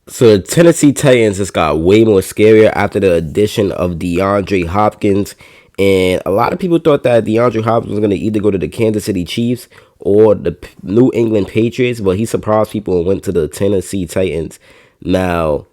So the Tennessee Titans just got way more scarier after the addition of DeAndre Hopkins. And a lot of people thought that DeAndre Hopkins was going to either go to the Kansas City Chiefs or the New England Patriots, but he surprised people and went to the Tennessee Titans. Now,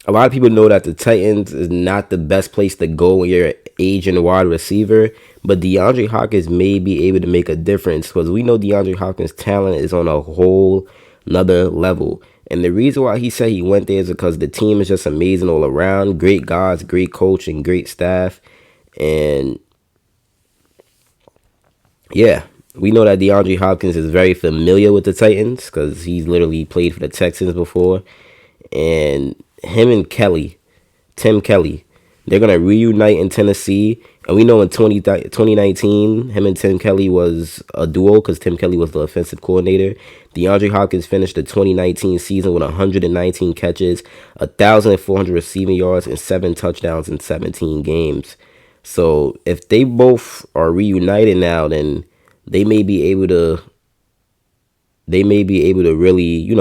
a lot of people know that the Titans is not the best place to go when you're an aging wide receiver, but DeAndre Hopkins may be able to make a difference because we know DeAndre Hopkins' talent is on a whole another level. And the reason why he said he went there is because the team is just amazing all around. Great guys, great coach, and great staff. And yeah, we know that DeAndre Hopkins is very familiar with the Titans because he's literally played for the Texans before. And him and Tim Kelly, they're going to reunite in Tennessee. And we know in 2019, him and Tim Kelly was a duo because Tim Kelly was the offensive coordinator. DeAndre Hopkins finished the 2019 season with 119 catches, 1,400 receiving yards, and 7 touchdowns in 17 games. So if they both are reunited now, then they may be able to really,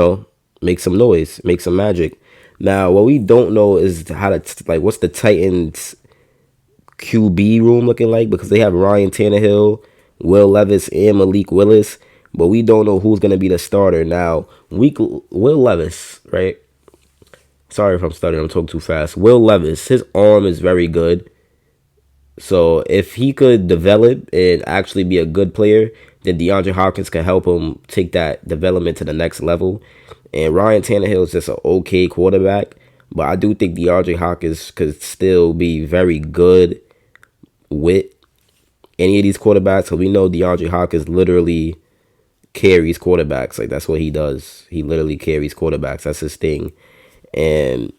make some noise, make some magic. Now, what we don't know is how to what's the Titans QB room looking like because they have Ryan Tannehill, Will Levis, and Malik Willis, but we don't know who's gonna be the starter. Now, Will Levis, right? Sorry if I'm stuttering, I'm talking too fast. Will Levis, his arm is very good. So if he could develop and actually be a good player, then DeAndre Hopkins can help him take that development to the next level. And Ryan Tannehill is just an okay quarterback, but I do think DeAndre Hopkins could still be very good with any of these quarterbacks. So we know DeAndre Hopkins literally carries quarterbacks. Like that's what he does. He literally carries quarterbacks. That's his thing. And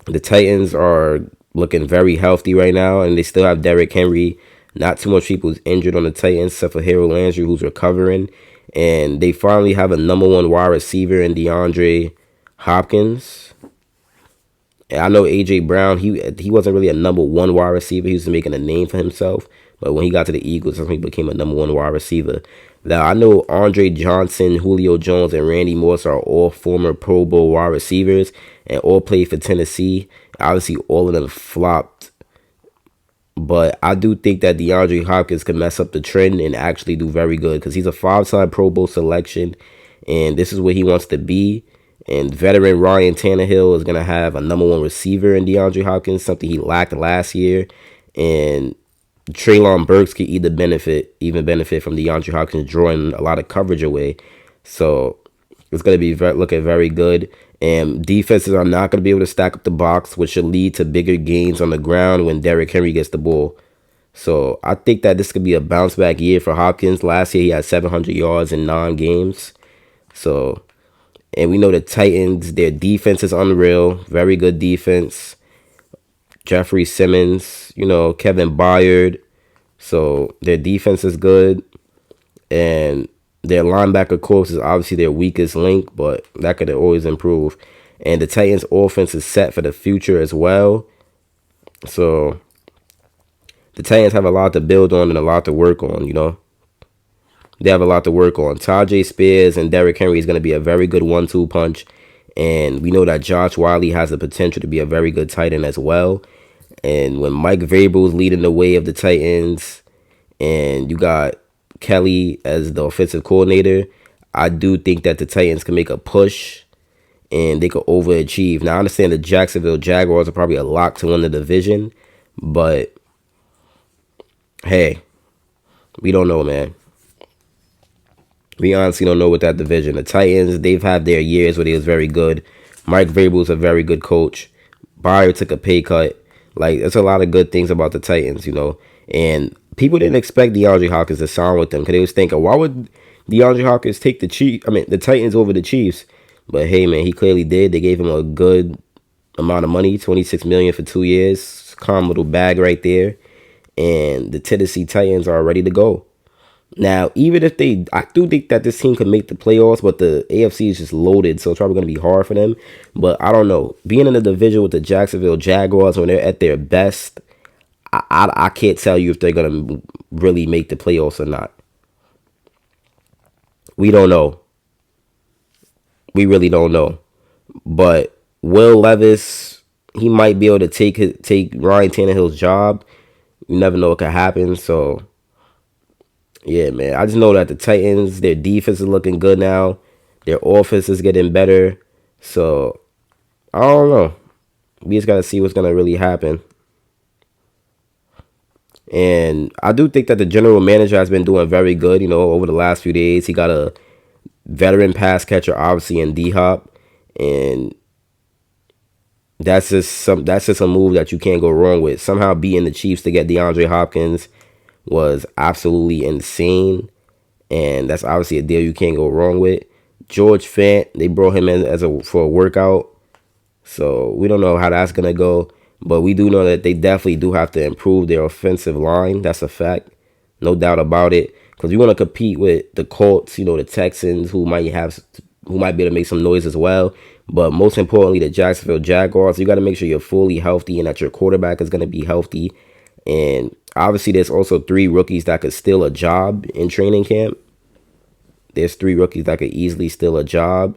the Titans are looking very healthy right now, and they still have Derrick Henry. Not too much people is injured on the Titans, except for Harold Landry, who's recovering. And they finally have a number one wide receiver in DeAndre Hopkins. And I know AJ Brown, he wasn't really a number one wide receiver. He was making a name for himself. But when he got to the Eagles, that's when he became a number one wide receiver. Now, I know Andre Johnson, Julio Jones, and Randy Moss are all former Pro Bowl wide receivers and all played for Tennessee. Obviously, all of them flopped. But I do think that DeAndre Hopkins can mess up the trend and actually do very good because he's a five-time Pro Bowl selection, and this is where he wants to be. And veteran Ryan Tannehill is going to have a number one receiver in DeAndre Hopkins, something he lacked last year. And Treylon Burks could even benefit from DeAndre Hopkins drawing a lot of coverage away. So it's going to be looking very good. And defenses are not going to be able to stack up the box, which should lead to bigger gains on the ground when Derrick Henry gets the ball. So I think that this could be a bounce back year for Hopkins. Last year he had 700 yards in 9 games. So, and we know the Titans, their defense is unreal. Very good defense. Jeffrey Simmons, Kevin Byard. So their defense is good. And their linebacker course is obviously their weakest link, but that could always improve. And the Titans' offense is set for the future as well. So the Titans have a lot to build on and a lot to work on. They have a lot to work on. Tajay Spears and Derrick Henry is going to be a very good 1-2 punch. And we know that Josh Wiley has the potential to be a very good tight end as well. And when Mike Vrabel is leading the way of the Titans, and you got Kelly as the offensive coordinator, I do think that the Titans can make a push and they could overachieve. Now, I understand the Jacksonville Jaguars are probably a lock to win the division, but hey, we don't know, man. We honestly don't know with that division. The Titans, they've had their years where they was very good. Mike Vrabel's a very good coach. Byard took a pay cut. Like, there's a lot of good things about the Titans. And people didn't expect DeAndre Hopkins to sign with them because they was thinking, why would DeAndre Hopkins take the Titans over the Chiefs? But hey, man, he clearly did. They gave him a good amount of money, $26 million for 2 years. Calm little bag right there. And the Tennessee Titans are ready to go. Now, even if I do think that this team could make the playoffs, but the AFC is just loaded, so it's probably going to be hard for them. But I don't know. Being in the division with the Jacksonville Jaguars when they're at their best, I can't tell you if they're going to really make the playoffs or not. We don't know. We really don't know. But Will Levis, he might be able to take Ryan Tannehill's job. You never know what could happen. So yeah, man. I just know that the Titans, their defense is looking good now. Their offense is getting better. So I don't know. We just gotta see what's gonna really happen. And I do think that the general manager has been doing very good, over the last few days. He got a veteran pass catcher, obviously, in D Hop. And that's just a move that you can't go wrong with. Somehow beating the Chiefs to get DeAndre Hopkins was absolutely insane. And that's obviously a deal you can't go wrong with. George Fant, they brought him in for a workout. So we don't know how that's gonna go. But we do know that they definitely do have to improve their offensive line. That's a fact. No doubt about it. Because you want to compete with the Colts, the Texans, who might be able to make some noise as well. But most importantly, the Jacksonville Jaguars. You got to make sure you're fully healthy and that your quarterback is going to be healthy. And obviously, there's also 3 rookies that could steal a job in training camp. There's 3 rookies that could easily steal a job.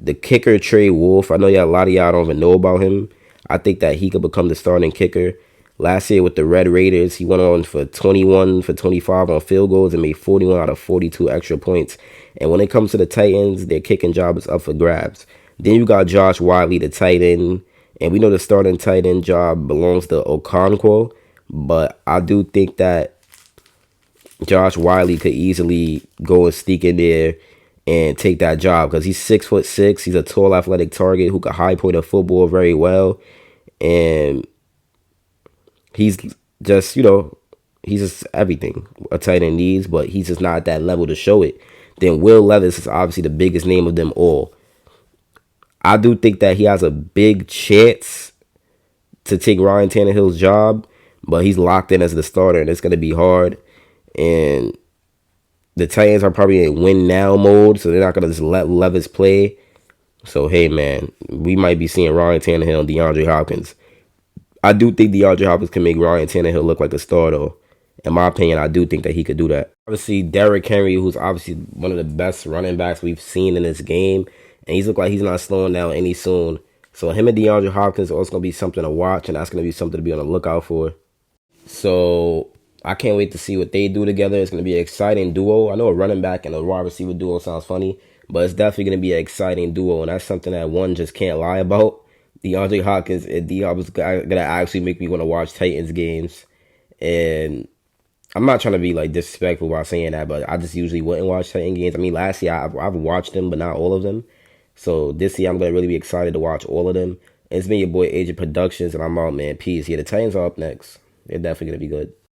The kicker, Trey Wolf, I know a lot of y'all don't even know about him. I think that he could become the starting kicker. Last year with the Red Raiders, he went on for 21 for 25 on field goals and made 41 out of 42 extra points. And when it comes to the Titans, their kicking job is up for grabs. Then you got Josh Wiley, the tight end. And we know the starting tight end job belongs to Okonkwo. But I do think that Josh Wiley could easily go and sneak in there and take that job because he's 6'6". He's a tall, athletic target who can high point a football very well, and he's just he's just everything a tight end needs, but he's just not at that level to show it. Then Will Levis is obviously the biggest name of them all. I do think that he has a big chance to take Ryan Tannehill's job, but he's locked in as the starter, and it's going to be hard. And the Titans are probably in win now mode, so they're not going to just let Levis play. So, hey, man, we might be seeing Ryan Tannehill and DeAndre Hopkins. I do think DeAndre Hopkins can make Ryan Tannehill look like a star, though. In my opinion, I do think that he could do that. Obviously, Derrick Henry, who's obviously one of the best running backs we've seen in this game, and he's looked like he's not slowing down any soon. So him and DeAndre Hopkins are also going to be something to watch, and that's going to be something to be on the lookout for. So I can't wait to see what they do together. It's going to be an exciting duo. I know a running back and a wide receiver duo sounds funny, but it's definitely going to be an exciting duo, and that's something that one just can't lie about. DeAndre Hopkins and D Hop is going to actually make me want to watch Titans games. And I'm not trying to be like disrespectful while saying that, but I just usually wouldn't watch Titan games. I mean, last year I've watched them, but not all of them. So this year I'm going to really be excited to watch all of them. And it's been your boy Agent Productions, and I'm out, man. Peace. Yeah, the Titans are up next. They're definitely going to be good.